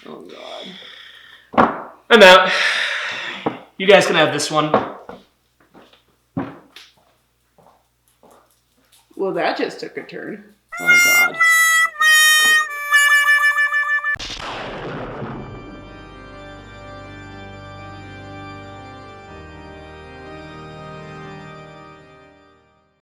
Oh, God. I'm out. You guys can have this one. Well, that just took a turn. Oh, God.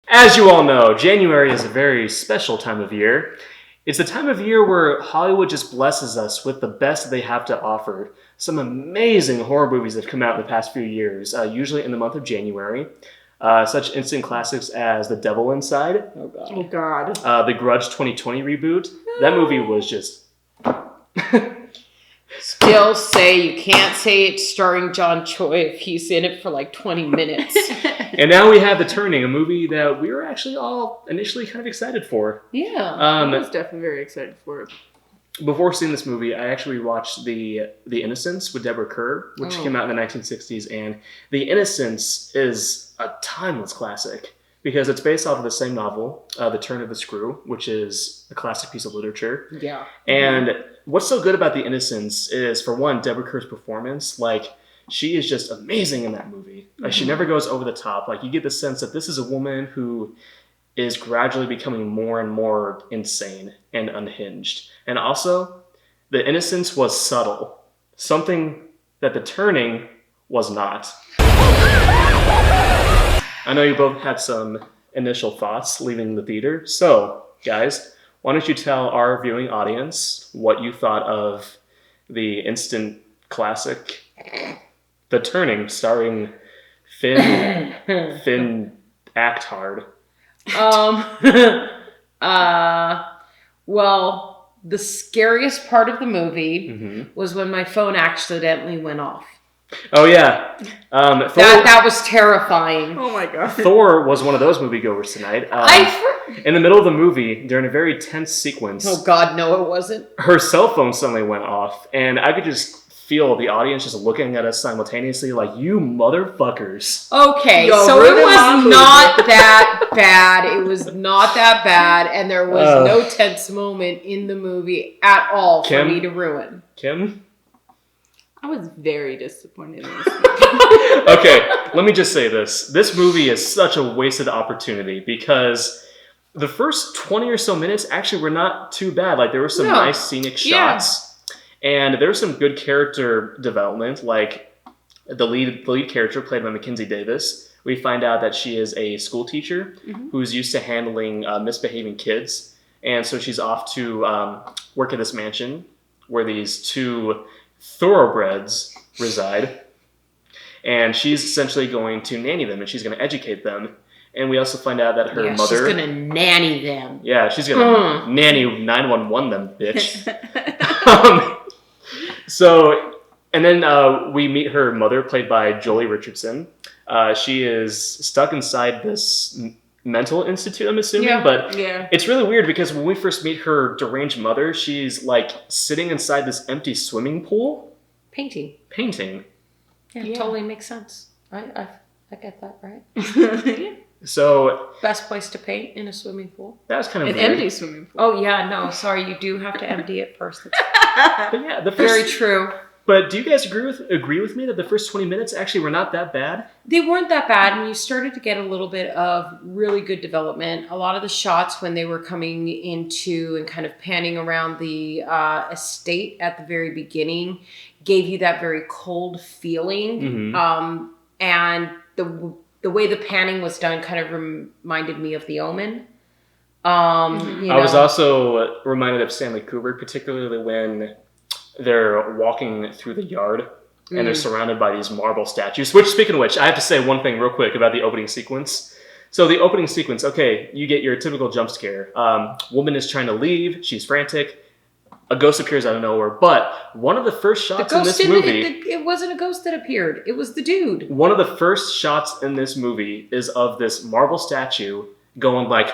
As you all know, January is a very special time of year. It's the time of year where Hollywood just blesses us with the best they have to offer. Some amazing horror movies that have come out in the past few years, usually in the month of January. Such instant classics as The Devil Inside. Oh, God. Oh, God. The Grudge 2020 reboot. That movie was just... Still say you can't say it's starring John Choi if he's in it for like 20 minutes. And now we have The Turning, a movie that we were actually all initially kind of excited for. Yeah, I was definitely very excited for it. Before seeing this movie, I actually watched The Innocents with Deborah Kerr, which came out in the 1960s. And The Innocents is a timeless classic because it's based off of the same novel, The Turn of the Screw, which is a classic piece of literature. Yeah. And what's so good about The Innocents is, for one, Deborah Kerr's performance. Like, she is just amazing in that movie. Like, she never goes over the top. Like, you get the sense that this is a woman who is gradually becoming more and more insane and unhinged. And also, The Innocents was subtle. Something that The Turning was not. I know you both had some initial thoughts leaving the theater. So, guys, why don't you tell our viewing audience what you thought of the instant classic The Turning, starring Finn Acthard. Well, the scariest part of the movie was when my phone accidentally went off. Oh, yeah. Thor, that was terrifying. Oh, my God. Thor was one of those moviegoers tonight. In the middle of the movie, during a very tense sequence... Oh, God, no, it wasn't. Her cell phone suddenly went off, and I could just feel the audience just looking at us simultaneously like, you motherfuckers. Okay, Yo, so it was Ruben not that bad. It was not that bad, and there was no tense moment in the movie at all for me to ruin. Kim? I was very disappointed in this movie. Okay, let me just say this. This movie is such a wasted opportunity because the first 20 or so minutes actually were not too bad. Like, there were some nice scenic shots, and there was some good character development. Like, the lead character, played by Mackenzie Davis, we find out that she is a school teacher who's used to handling misbehaving kids. And so she's off to work at this mansion where these two thoroughbreds reside. And she's essentially going to nanny them, and she's going to educate them. And we also find out that her mother... she's going to nanny them. Yeah, she's going to nanny 911 them, bitch. And then we meet her mother, played by Jolie Richardson. She is stuck inside this mental institute, I'm assuming. But it's really weird because when we first meet her deranged mother, she's like sitting inside this empty swimming pool. Painting. Yeah, totally makes sense. I get that, right? So... Best place to paint, in a swimming pool. That was kind of An weird. empty swimming pool. Oh, yeah, no, sorry, you do have to empty it first. But yeah, Very true. But do you guys agree with me that the first 20 minutes actually were not that bad? They weren't that bad, and you started to get a little bit of really good development. A lot of the shots when they were coming into and kind of panning around the estate at the very beginning gave you that very cold feeling. And the way the panning was done kind of reminded me of The Omen. I was also reminded of Stanley Kubrick, particularly when they're walking through the yard and they're surrounded by these marble statues. Which, speaking of which, I have to say one thing real quick about the opening sequence. So the opening sequence, okay, you get your typical jump scare. Woman is trying to leave. She's frantic. A ghost appears out of nowhere. But one of the first shots in this movie... It wasn't a ghost that appeared. It was the dude. One of the first shots in this movie is of this marble statue going like...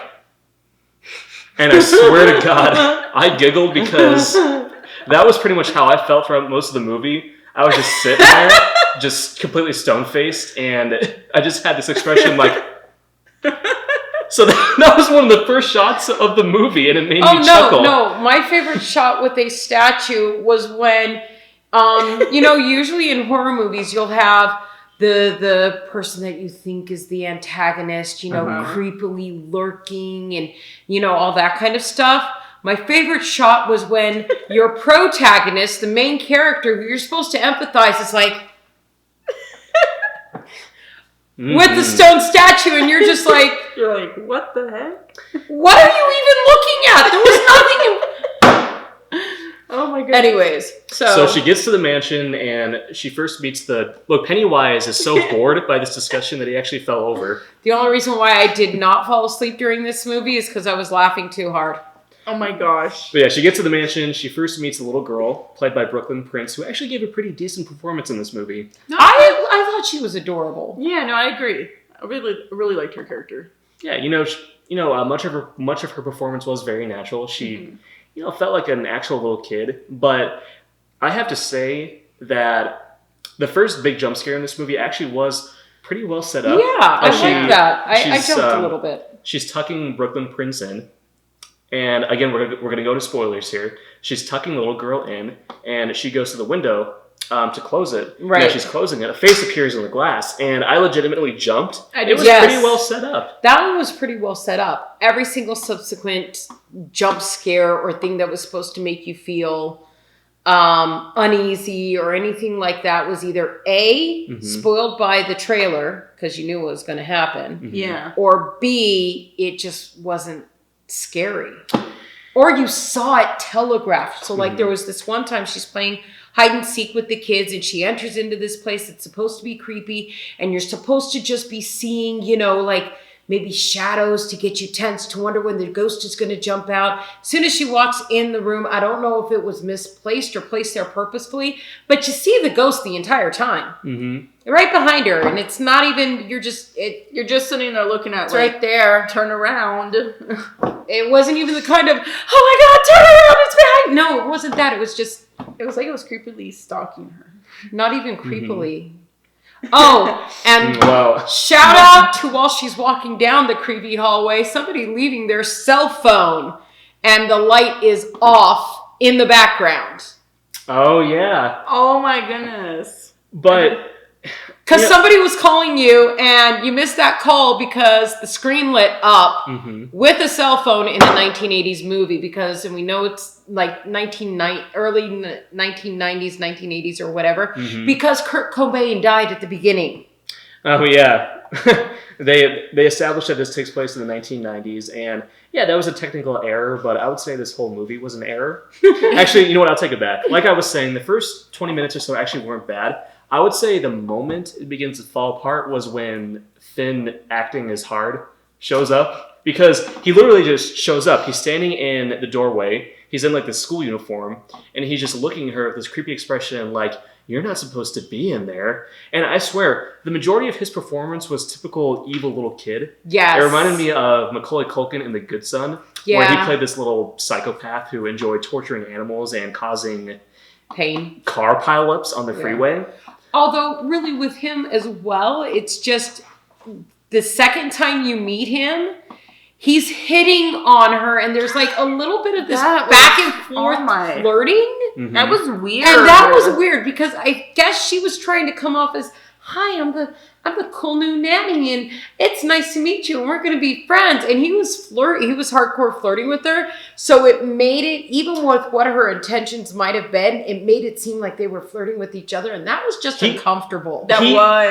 And I swear to God, I giggled because that was pretty much how I felt throughout most of the movie. I was just sitting there, just completely stone-faced, and I just had this expression like... So that was one of the first shots of the movie, and it made me chuckle. No. My favorite shot with a statue was when, usually in horror movies, you'll have the person that you think is the antagonist, creepily lurking and, all that kind of stuff. My favorite shot was when your protagonist, the main character who you're supposed to empathize, is like, with the stone statue, and you're just like... You're like, what the heck? What are you even looking at? There was nothing... Oh my goodness. Anyways, so she gets to the mansion, and she first meets Pennywise is so bored by this discussion that he actually fell over. The only reason why I did not fall asleep during this movie is because I was laughing too hard. Oh my gosh. But yeah, she gets to the mansion. She first meets a little girl, played by Brooklyn Prince, who actually gave a pretty decent performance in this movie. No, I thought she was adorable. Yeah, no, I agree. I really liked her character. Yeah, much of her performance was very natural. She, felt like an actual little kid. But I have to say that the first big jump scare in this movie actually was pretty well set up. Yeah, I like that. I jumped a little bit. She's tucking Brooklyn Prince in. And again, we're going to go to spoilers here. She's tucking the little girl in, and she goes to the window to close it. Right. And as she's closing it, a face appears in the glass, and I legitimately jumped. It was Yes. pretty well set up. That one was pretty well set up. Every single subsequent jump scare or thing that was supposed to make you feel uneasy or anything like that was either A, spoiled by the trailer, because you knew what was going to happen. Yeah. Or B, it just wasn't scary, or you saw it telegraphed. So like there was this one time she's playing hide and seek with the kids, and she enters into this place that's supposed to be creepy, and you're supposed to just be seeing like maybe shadows to get you tense, to wonder when the ghost is going to jump out. As soon as she walks in the room, I don't know if it was misplaced or placed there purposefully, but you see the ghost the entire time. Right behind her, and it's not even, you're just sitting there looking at it's right there. Turn around. It wasn't even the kind of, oh my God, turn around, it's behind. No, it wasn't that. It was just, it was like it was creepily stalking her. not even creepily. Oh, and Wow. shout out to while she's walking down the creepy hallway, somebody leaving their cell phone, and the light is off in the background. Oh, yeah. Oh my goodness. But... Because somebody was calling you, and you missed that call because the screen lit up with a cell phone in a 1980s movie. Because, and we know it's like early 1990s, 1980s, or whatever. Because Kurt Cobain died at the beginning. Oh yeah, they established that this takes place in the 1990s, and yeah, that was a technical error. But I would say this whole movie was an error. Actually, you know what? I'll take it back. Like I was saying, the first 20 minutes or so actually weren't bad. I would say the moment it begins to fall apart was when Finn, acting as hard, shows up. Because he literally just shows up. He's standing in the doorway. He's in like the school uniform. And he's just looking at her with this creepy expression like, you're not supposed to be in there. And I swear, the majority of his performance was typical evil little kid. Yes. It reminded me of Macaulay Culkin in The Good Son. Yeah. Where he played this little psychopath who enjoyed torturing animals and causing pain, car pileups on the freeway. Although, really, with him as well, it's just the second time you meet him, he's hitting on her, and there's like a little bit of this back and forth flirting. That was weird. And that was weird because I guess she was trying to come off as, hi, I'm the cool new nanny, and it's nice to meet you, and we're going to be friends. And he was hardcore flirting with her. So it made it, even with what her intentions might have been, it made it seem like they were flirting with each other, and that was just uncomfortable.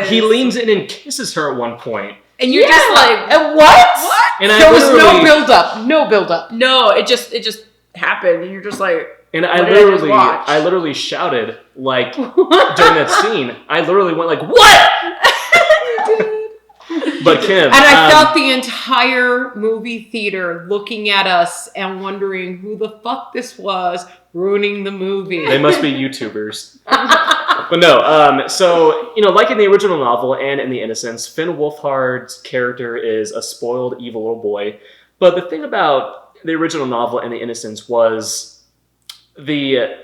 He leans in and kisses her at one point. And you're just like, what? And there was no build up. No, it just happened, and you're just like, and I literally shouted like during that scene. I literally went like, what? But Kim, and I felt the entire movie theater looking at us and wondering who the fuck this was ruining the movie. They must be YouTubers. But no, so, like in the original novel and in The Innocents, Finn Wolfhard's character is a spoiled, evil little boy. But the thing about the original novel and The Innocents was the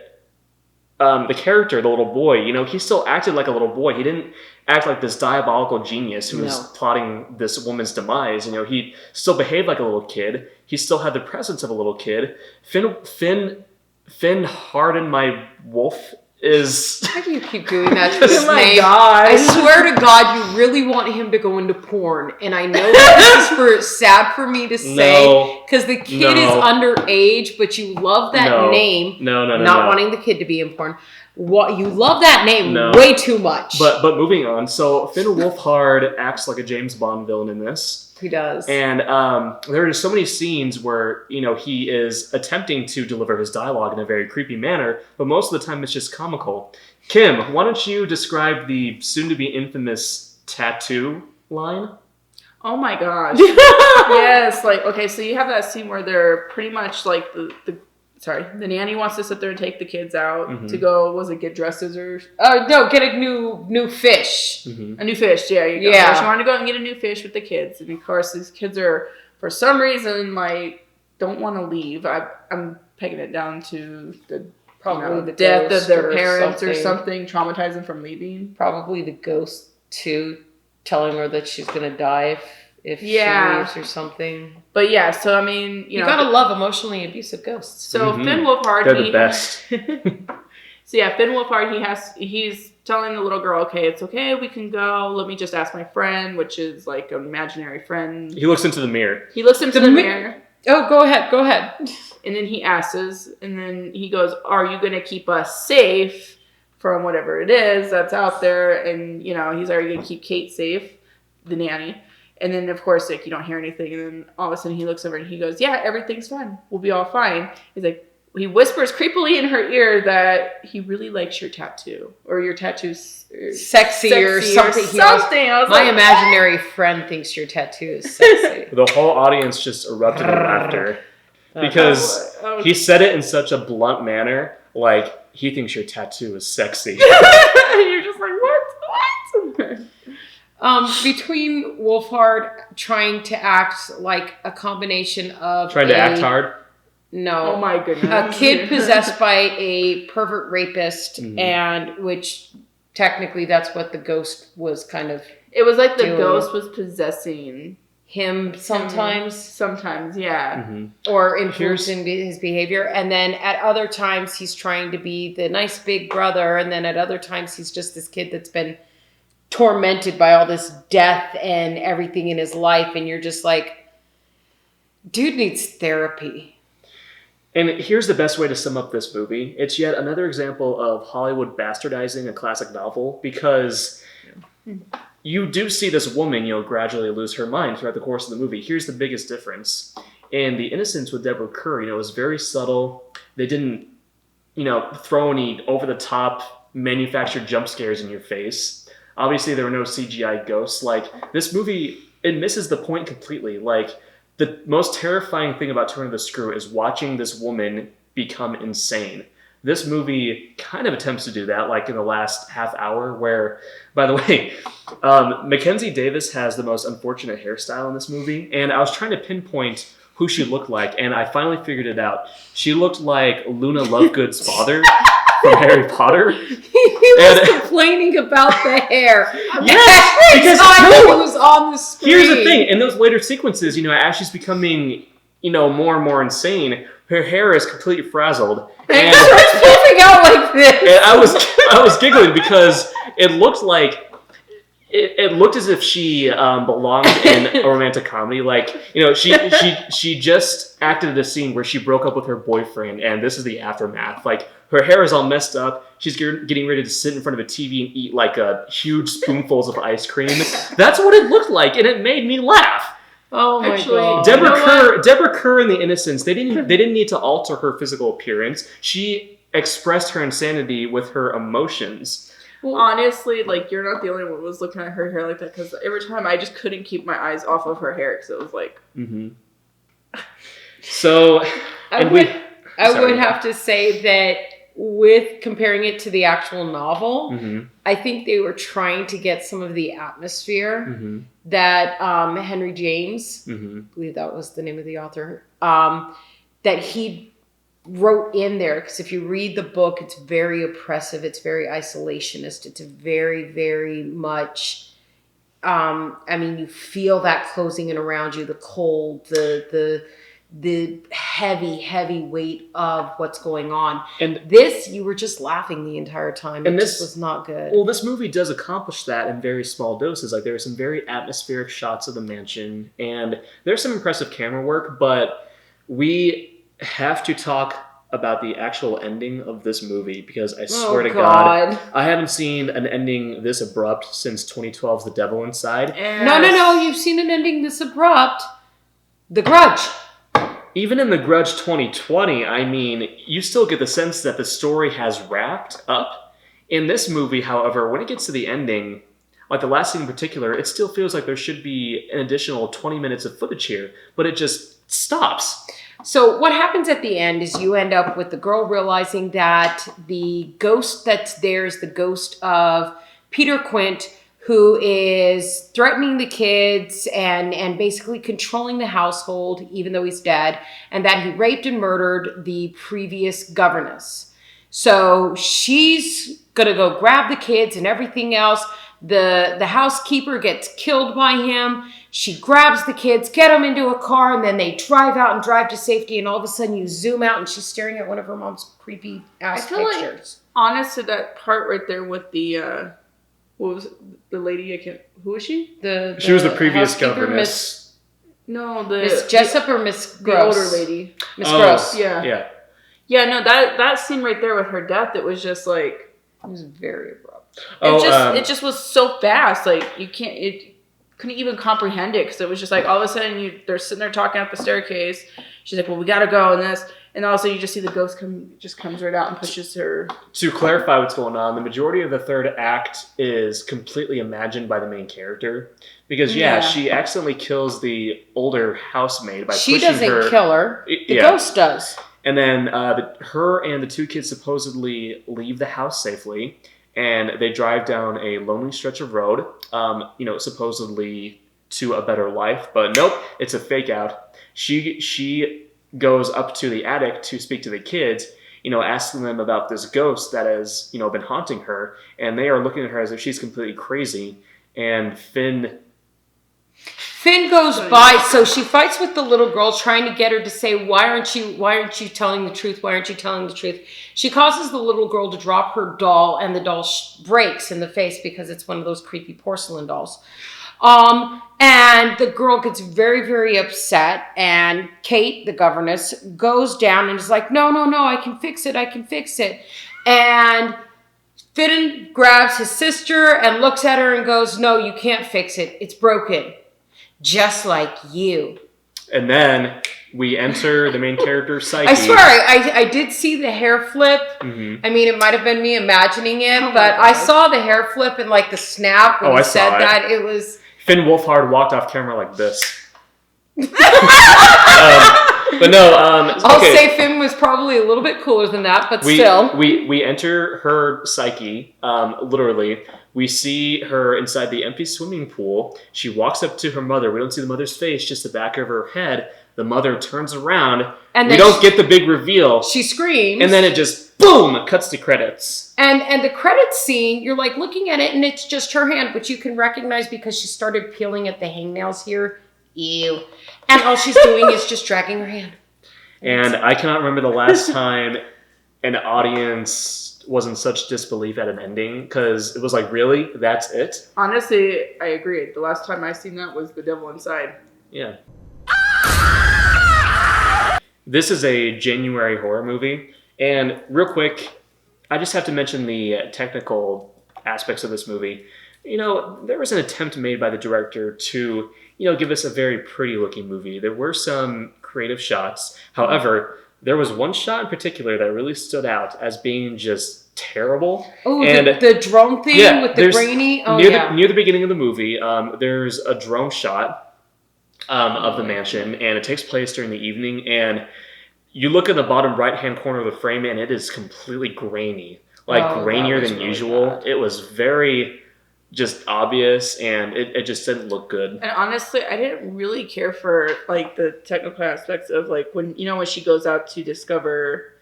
the character, the little boy, he still acted like a little boy. He didn't act like this diabolical genius who was plotting this woman's demise. He still behaved like a little kid. He still had the presence of a little kid. Finn Harden, my wolf, is... Why do you keep doing that to his my name? God. I swear to God, you really want him to go into porn. And I know that this is sad for me to say, because the kid is underage, but you love that name. Not wanting the kid to be in porn. You love that name way too much. But moving on. So Finn Wolfhard acts like a James Bond villain in this. He does. And there are so many scenes where, he is attempting to deliver his dialogue in a very creepy manner, but most of the time it's just comical. Kim, why don't you describe the soon-to-be infamous tattoo line? Oh my gosh. Yes, okay, so you have that scene where they're pretty much like the nanny wants to sit there and take the kids out to go, get dresses or... no, get a new fish. Mm-hmm. A new fish, yeah, you go. Yeah. So she wanted to go and get a new fish with the kids. And of course, these kids are, for some reason, don't want to leave. I'm pegging it down to the death of their parents or something, traumatized them from leaving. Probably the ghost, too, telling her that she's going to die if she leaves or something. But yeah, so I mean, you gotta love emotionally abusive ghosts. So Finn Wolfhard, they're the best. So yeah, Finn Wolfhard, he's telling the little girl, okay, it's okay, we can go. Let me just ask my friend, which is like an imaginary friend. He looks into the mirror. The mirror. Oh, go ahead. And then he asks, and then he goes, "Are you gonna keep us safe from whatever it is that's out there?" And he's already gonna keep Kate safe, the nanny. And then, of course, you don't hear anything. And then all of a sudden he looks over and he goes, "Yeah, everything's fine. We'll be all fine." He's like, he whispers creepily in her ear that he really likes your tattoo. Or your tattoo's sexy or something. My imaginary friend thinks your tattoo is sexy. The whole audience just erupted in laughter. Because he said it in such a blunt manner, like, he thinks your tattoo is sexy. You're just like, what? Between Wolfhard trying to act like a combination of... Trying to act hard? No. Oh my goodness. A kid possessed by a pervert rapist, and which technically that's what the ghost was kind of... It was like the ghost was possessing... him sometimes. Sometimes, yeah. Mm-hmm. Or influencing his behavior. And then at other times he's trying to be the nice big brother, and then at other times he's just this kid that's been tormented by all this death and everything in his life, and you're just like, dude needs therapy. And here's the best way to sum up this movie. It's yet another example of Hollywood bastardizing a classic novel, because you do see this woman, gradually lose her mind throughout the course of the movie. Here's the biggest difference. In The Innocents with Deborah Kerr, it was very subtle. They didn't, throw any over-the-top manufactured jump scares in your face. Obviously, there were no CGI ghosts. Like, this movie, it misses the point completely. Like, the most terrifying thing about Turn of the Screw is watching this woman become insane. This movie kind of attempts to do that, like in the last half hour, where, by the way, Mackenzie Davis has the most unfortunate hairstyle in this movie, and I was trying to pinpoint who she looked like, and I finally figured it out. She looked like Luna Lovegood's father from Harry Potter. He was complaining about the hair. Yes, because he was on the screen. Here's the thing: in those later sequences, as she's becoming, more and more insane, her hair is completely frazzled, and starts flipping out like this. And I was giggling because it looked like. It looked as if she belonged in a romantic comedy. Like, she just acted in a scene where she broke up with her boyfriend, and this is the aftermath. Like, her hair is all messed up. She's getting ready to sit in front of a TV and eat like a huge spoonfuls of ice cream. That's what it looked like, and it made me laugh. Oh my God! Deborah Kerr in The Innocents. They didn't need to alter her physical appearance. She expressed her insanity with her emotions. Well, honestly, you're not the only one who was looking at her hair like that, because every time I just couldn't keep my eyes off of her hair, because it was like... Mm-hmm. So... I would have to say that with comparing it to the actual novel, I think they were trying to get some of the atmosphere that Henry James, I believe that was the name of the author, that he wrote in there, because if you read the book, it's very oppressive, it's very isolationist, it's very, very much you feel that closing in around you, the cold, the heavy weight of what's going on. And this, you were just laughing the entire time. And this was not good. Well, this movie does accomplish that in very small doses. Like, there are some very atmospheric shots of the mansion, and there's some impressive camera work, but we have to talk about the actual ending of this movie, because I swear to God, I haven't seen an ending this abrupt since 2012's The Devil Inside. Yes. No, you've seen an ending this abrupt. The Grudge. Even in The Grudge 2020, I mean, you still get the sense that the story has wrapped up. In this movie, however, when it gets to the ending, like the last scene in particular, it still feels like there should be an additional 20 minutes of footage here, but it just stops. So what happens at the end is you end up with the girl realizing that the ghost that's there is the ghost of Peter Quint, who is threatening the kids and basically controlling the household, even though he's dead, and that he raped and murdered the previous governess. So she's going to go grab the kids and everything else. The housekeeper gets killed by him. She grabs the kids, get them into a car, and then they drive out and drive to safety, and all of a sudden you zoom out and she's staring at one of her mom's creepy ass pictures. Like, honest to that part right there with the... what was it? The lady? Who was she? She was the previous governess. Miss Jessup or Miss Gross? The older lady. Miss Gross. Yeah. Yeah, no, that scene right there with her death, it was just like... It was very abrupt. It just was so fast. Like, couldn't even comprehend it, because it was just like all of a sudden they're sitting there talking up the staircase. She's like, well, we gotta go, and this... And all of a sudden, you just see the ghost comes right out and pushes her. To clarify what's going on, the majority of the third act is completely imagined by the main character. Because, she accidentally kills the older housemaid by pushing her. She doesn't kill her. The ghost does. And then her and the two kids supposedly leave the house safely. And they drive down a lonely stretch of road, supposedly to a better life. But nope, it's a fake out. She goes up to the attic to speak to the kids, asking them about this ghost that has, been haunting her. And they are looking at her as if she's completely crazy. And Finn goes by, so she fights with the little girl, trying to get her to say, why aren't you telling the truth? Why aren't you telling the truth? She causes the little girl to drop her doll, and the doll breaks in the face because it's one of those creepy porcelain dolls. And the girl gets very, very upset, and Kate, the governess, goes down and is like, no, I can fix it. And Finn grabs his sister and looks at her and goes, no, you can't fix it. It's broken. Just like you. And then we enter the main character's psyche. I swear, I did see the hair flip. Mm-hmm. I mean, it might have been me imagining it, but I saw the hair flip and like the snap when he said that. It was... Finn Wolfhard walked off camera like this. But no, I'll say Finn was probably a little bit cooler than that, but still. We enter her psyche, literally. We see her inside the empty swimming pool. She walks up to her mother. We don't see the mother's face, just the back of her head. The mother turns around. And we don't get the big reveal. She screams. And then it just, boom, cuts to credits. And the credits scene, you're like looking at it and it's just her hand, which you can recognize because she started peeling at the hangnails here. Ew. And all she's doing is just dragging her hand. And I cannot remember the last time an audience was in such disbelief at an ending, because it was like, really? That's it? Honestly, I agree. The last time I seen that was The Devil Inside. Yeah. This is a January horror movie. And real quick, I just have to mention the technical aspects of this movie. There was an attempt made by the director to, give us a very pretty looking movie. There were some creative shots. However, there was one shot in particular that really stood out as being just terrible. Oh, the drone thing with the grainy? Oh, near the beginning of the movie, there's a drone shot of the mansion, and it takes place during the evening, and you look in the bottom right-hand corner of the frame, and it is completely grainy. Grainier than really usual. Bad. It was very just obvious, and it just didn't look good. And honestly, I didn't really care for the technical aspects of when she goes out to discover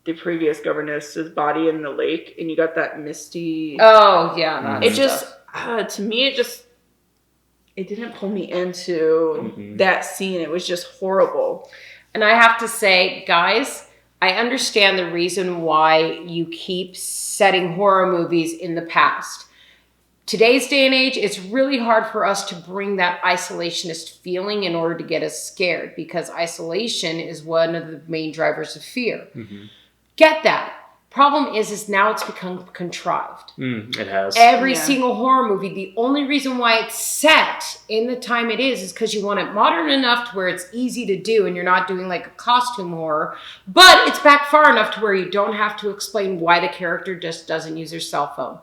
the previous governess's body in the lake, and you got that misty. Oh yeah, It just to me it didn't pull me into that scene. It was just horrible. And I have to say, guys, I understand the reason why you keep setting horror movies in the past. Today's day and age, it's really hard for us to bring that isolationist feeling in order to get us scared, because isolation is one of the main drivers of fear. Get that. Problem is now it's become contrived. It has. Every single horror movie, the only reason why it's set in the time it is because you want it modern enough to where it's easy to do and you're not doing like a costume horror, but it's back far enough to where you don't have to explain why the character just doesn't use their cell phone.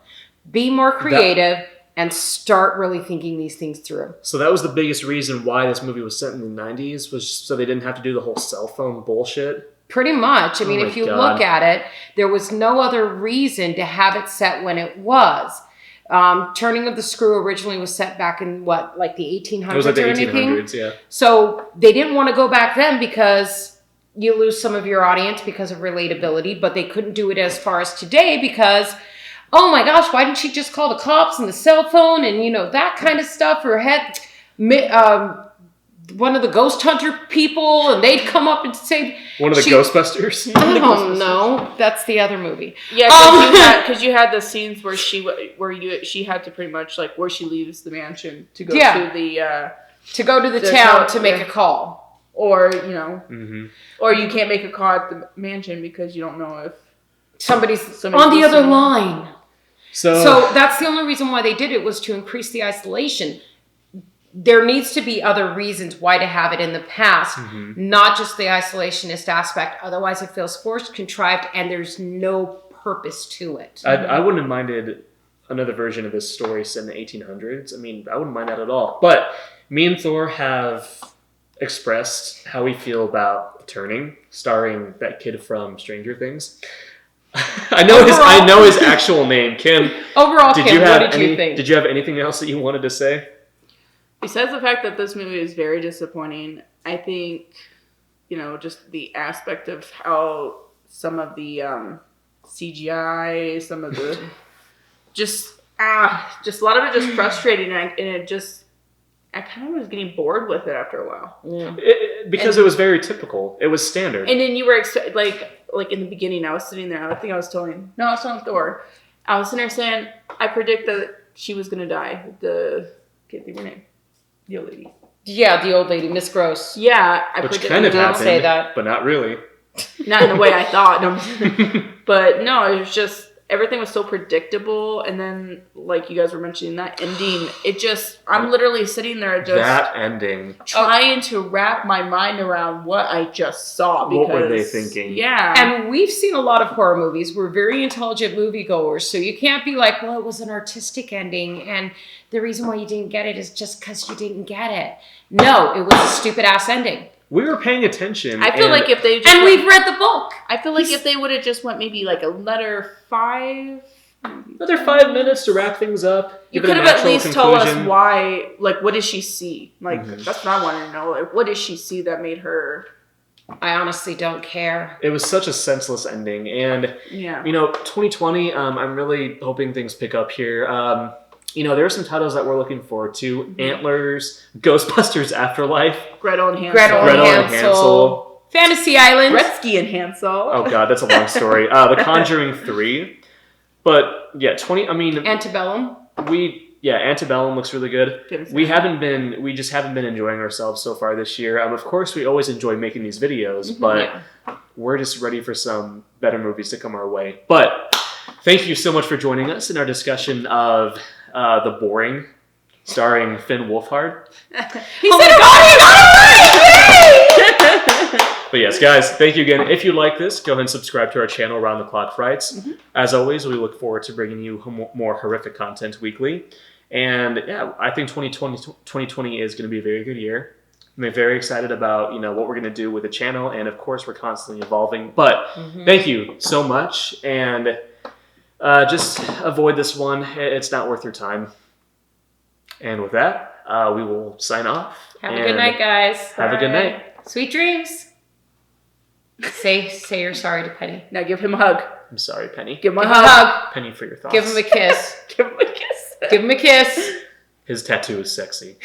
Be more creative and start really thinking these things through. So that was the biggest reason why this movie was set in the 90s, was so they didn't have to do the whole cell phone bullshit? Pretty much. I mean, if you look at it, there was no other reason to have it set when it was. Turning of the Screw originally was set back in what, like the 1800s It was like the or anything? 1800s, yeah. So they didn't want to go back then because you lose some of your audience because of relatability, but they couldn't do it as far as today because, oh my gosh, why didn't she just call the cops and the cell phone and, you know, that kind of stuff? Or had one of the ghost hunter people and they'd come up and say... One of the Ghostbusters? Oh, no. That's the other movie. Yeah, because you had the scenes where she had to pretty much, like, where she leaves the mansion to go to the... to go to the town to make a call. Or, you know, or you can't make a call at the mansion because you don't know if... Somebody's on the other line. So that's the only reason why they did it, was to increase the isolation. There needs to be other reasons why to have it in the past, not just the isolationist aspect. Otherwise, it feels forced, contrived, and there's no purpose to it. I wouldn't have minded another version of this story set in the 1800s. I mean, I wouldn't mind that at all. But me and Thor have expressed how we feel about The Turning, starring that kid from Stranger Things. I know his actual name, Kim. Overall, Kim, what did you think? Did you have anything else that you wanted to say? Besides the fact that this movie is very disappointing, I think, you know, just the aspect of how some of the CGI, some of the just a lot of it just frustrating, and I kind of was getting bored with it after a while. Yeah. Because it was very typical. It was standard. And then you were like in the beginning, I was sitting there. I think I was telling Thor. I was sitting there saying, I predict that she was gonna die. Can't think of her name. The old lady. Yeah, the old lady, Miss Gross. Yeah, Which kind of happened, say that, but not really. Not in the way I thought. No. But no, it was just everything was so predictable, and then like you guys were mentioning that ending, I'm literally sitting there just that ending, trying to wrap my mind around what I just saw. Because, what were they thinking? Yeah, and we've seen a lot of horror movies. We're very intelligent moviegoers, so you can't be like, well, it was an artistic ending, and the reason why you didn't get it is just because you didn't get it. No, it was a stupid ass ending. We were paying attention. I feel like if they just we've read the book. I feel like if they would have just went maybe like another 5 minutes to wrap things up. You could have at least told us why. Like, what did she see? Like, that's what I wanted to know. Like, what did she see that made her? I honestly don't care. It was such a senseless ending, and you know, 2020. I'm really hoping things pick up here. You know, there are some titles that we're looking forward to. Antlers, Ghostbusters Afterlife. Gretel and Hansel. Fantasy Island. Gretzky and Hansel. Oh god, that's a long story. The Conjuring 3. But yeah, Antebellum. Antebellum looks really good. We just haven't been enjoying ourselves so far this year. Of course, we always enjoy making these videos, but we're just ready for some better movies to come our way. But thank you so much for joining us in our discussion of The Boring, starring Finn Wolfhard. He said But yes, guys, thank you again. If you like this, go ahead and subscribe to our channel, Round the Clock Frights. As always, we look forward to bringing you more horrific content weekly. And yeah, I think 2020 is going to be a very good year. I'm very excited about what we're going to do with the channel, and of course, we're constantly evolving. But thank you so much, and just avoid this one. It's not worth your time. And with that, we will sign off. Have a good night, guys. Have a good night. Sweet dreams. Say you're sorry to Penny. Now give him a hug. I'm sorry, Penny. Give him a hug. hug. Penny, for your thoughts. Give him a kiss. Give him a kiss. Give him a kiss. His tattoo is sexy.